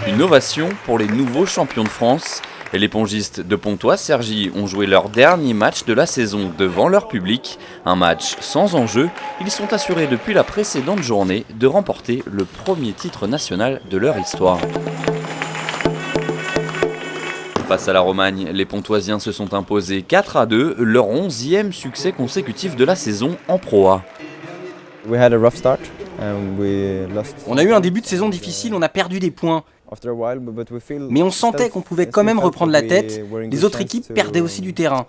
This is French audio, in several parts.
Une ovation pour les nouveaux champions de France. Et les pongistes de Pontoise-Cergy ont joué leur dernier match de la saison devant leur public. Un match sans enjeu. Ils sont assurés depuis la précédente journée de remporter le premier titre national de leur histoire. Face à la Romagne, les Pontoisiens se sont imposés 4-2, leur 11e succès consécutif de la saison en Pro A. On a eu un début de saison difficile, on a perdu des points. Mais on sentait qu'on pouvait quand même reprendre la tête. Les autres équipes perdaient aussi du terrain.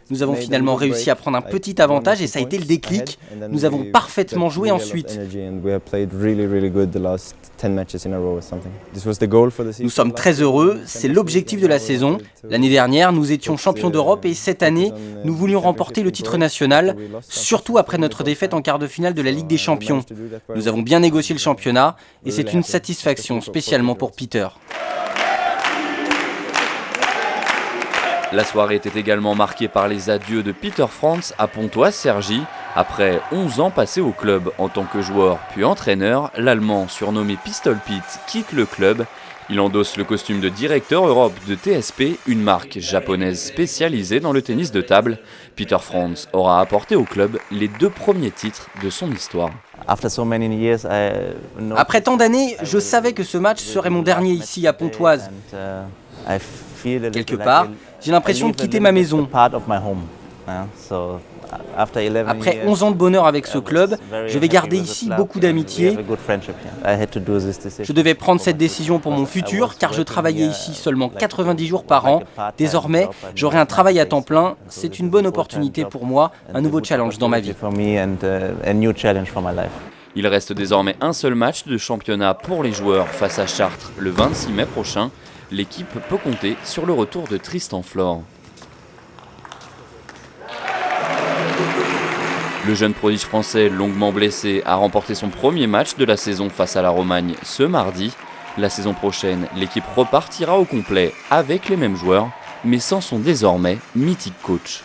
Nous avons finalement réussi à prendre un petit avantage et ça a été le déclic. Nous avons parfaitement joué ensuite. Nous sommes très heureux, c'est l'objectif de la saison. L'année dernière, nous étions champions d'Europe et cette année, nous voulions remporter le titre national, surtout après notre défaite en quart de finale de la Ligue des Champions. Nous avons bien négocié le championnat et c'est une satisfaction, spécialement pour Peter. La soirée était également marquée par les adieux de Peter Franz à Pontoise-Cergy. Après 11 ans passés au club en tant que joueur puis entraîneur, l'Allemand surnommé Pistol Pete quitte le club. Il endosse le costume de directeur Europe de TSP, une marque japonaise spécialisée dans le tennis de table. Peter Franz aura apporté au club les 2 premiers titres de son histoire. Après tant d'années, je savais que ce match serait mon dernier ici à Pontoise. Quelque part, j'ai l'impression de quitter ma maison. Après 11 ans de bonheur avec ce club, je vais garder ici beaucoup d'amitié. Je devais prendre cette décision pour mon futur car je travaillais ici seulement 90 jours par an. Désormais, j'aurai un travail à temps plein. C'est une bonne opportunité pour moi, un nouveau challenge dans ma vie. Il reste désormais un seul match de championnat pour les joueurs face à Chartres le 26 mai prochain. L'équipe peut compter sur le retour de Tristan Flore. Le jeune prodige français, longuement blessé, a remporté son premier match de la saison face à la Romagne ce mardi. La saison prochaine, l'équipe repartira au complet avec les mêmes joueurs, mais sans son désormais mythique coach.